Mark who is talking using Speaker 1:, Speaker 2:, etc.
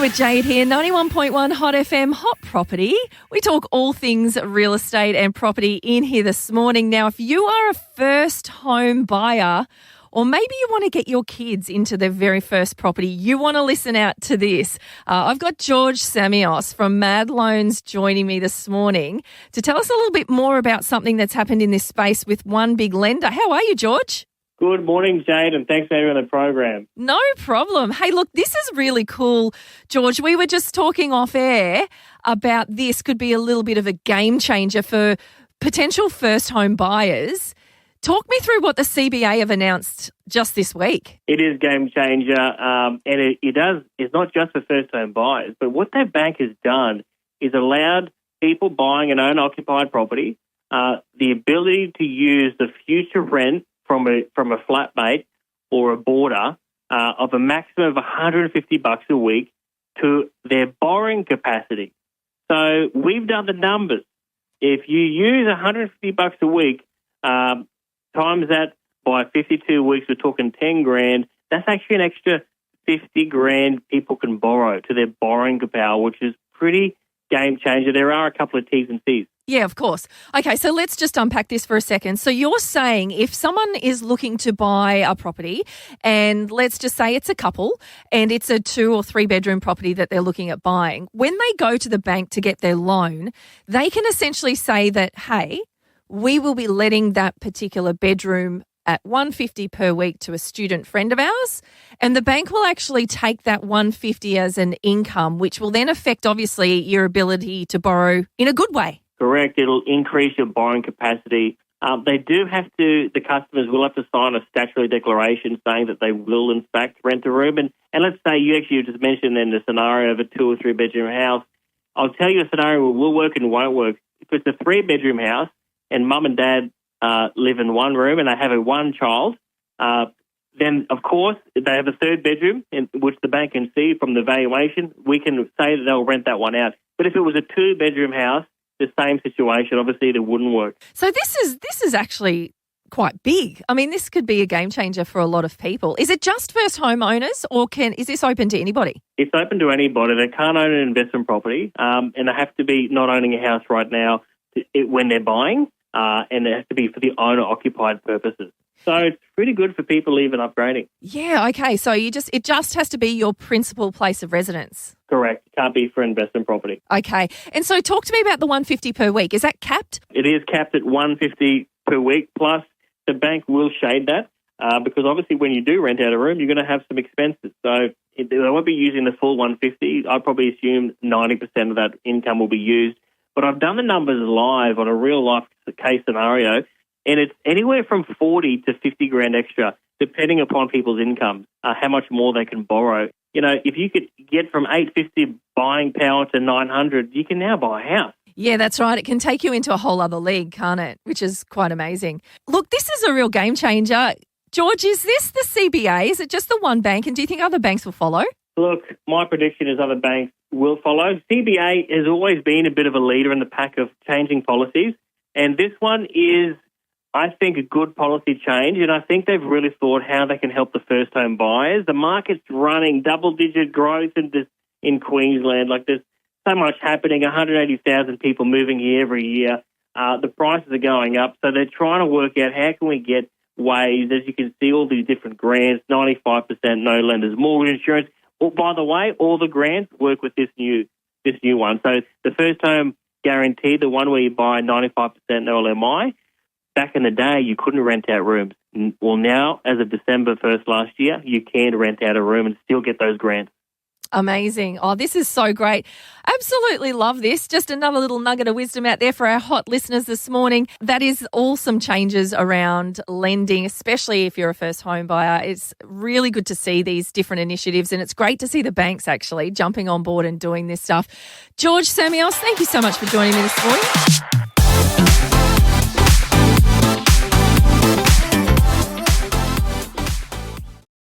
Speaker 1: with Jade here, 91.1 Hot FM, Hot Property. We talk all things real estate and property in here this morning. Now, if you are a first home buyer, or maybe you want to get your kids into their very first property, you want to listen out to this. I've got George Samios from Mad Loans joining me this morning to tell us a little bit more about something that's happened in this space with one big lender. How are you, George?
Speaker 2: Good morning, Jade, and thanks for having me on the program.
Speaker 1: No problem. Hey, look, this is really cool, George. We were just talking off air about this could be a little bit of a game changer for potential first home buyers. Talk me through what the CBA have announced just this week.
Speaker 2: It is game changer, and it's not just for first home buyers, but what that bank has done is allowed people buying an owner-occupied property the ability to use the future rent from a flatmate or a boarder of a maximum of $150 a week to their borrowing capacity. So we've done the numbers. If you use $150 a week, times that by 52 weeks, we're talking 10 grand. That's actually an extra 50 grand people can borrow to their borrowing power, which is pretty game changer. There are a couple of T's and C's.
Speaker 1: Yeah, of course. Okay, so let's just unpack this for a second. So you're saying if someone is looking to buy a property, and let's just say it's a couple and it's a 2 or 3 bedroom property that they're looking at buying, when they go to the bank to get their loan, they can essentially say that, hey, we will be letting that particular bedroom at $150 per week to a student friend of ours, and the bank will actually take that $150 as an income, which will then affect, obviously, your ability to borrow in a good way.
Speaker 2: Correct. It'll increase your borrowing capacity. The customers will have to sign a statutory declaration saying that they will, in fact, rent a room. And let's say you just mentioned then the scenario of a 2 or 3 bedroom house. I'll tell you a scenario where will work and won't work. If it's a 3 bedroom house and mum and dad live in one room and they have one child, then, of course, if they have a 3rd bedroom, which the bank can see from the valuation, we can say that they'll rent that one out. But if it was a 2 bedroom house, the same situation, obviously, it wouldn't work.
Speaker 1: So this is actually quite big. I mean, this could be a game changer for a lot of people. Is it just first homeowners, or is this open to anybody? It's
Speaker 2: open to anybody. They can't own an investment property, and they have to be not owning a house right now when they're buying, and it has to be for the owner-occupied purposes. So it's pretty good for people even upgrading.
Speaker 1: Yeah, okay. So it just has to be your principal place of residence.
Speaker 2: Correct. It can't be for investment property.
Speaker 1: Okay. And so talk to me about the $150 per week. Is that capped?
Speaker 2: It is capped at $150 per week, plus the bank will shade that because obviously when you do rent out a room, you're going to have some expenses. So they won't be using the full $150. I'd probably assume 90% of that income will be used. But I've done the numbers live on a real-life case scenario, and it's anywhere from 40 to 50 grand extra, depending upon people's income, how much more they can borrow. You know, if you could get from 850 buying power to 900, you can now buy a house.
Speaker 1: Yeah, that's right. It can take you into a whole other league, can't it? Which is quite amazing. Look, this is a real game changer. George, is this the CBA? Is it just the one bank? And do you think other banks will follow?
Speaker 2: Look, my prediction is other banks will follow. CBA has always been a bit of a leader in the pack of changing policies. And this one is, I think, a good policy change, and I think they've really thought how they can help the first home buyers. The market's running double-digit growth in Queensland. Like, there's so much happening, 180,000 people moving here every year. The prices are going up, so they're trying to work out how can we get ways, as you can see, all these different grants, 95% no lenders mortgage insurance. Oh, by the way, all the grants work with this new one. So the first home guarantee, the one where you buy 95% no LMI, back in the day, you couldn't rent out rooms. Well, now, as of December 1st last year, you can rent out a room and still get those grants.
Speaker 1: Amazing. Oh, this is so great. Absolutely love this. Just another little nugget of wisdom out there for our hot listeners this morning. That is awesome changes around lending, especially if you're a first home buyer. It's really good to see these different initiatives, and it's great to see the banks actually jumping on board and doing this stuff. George Samios, thank you so much for joining me this morning.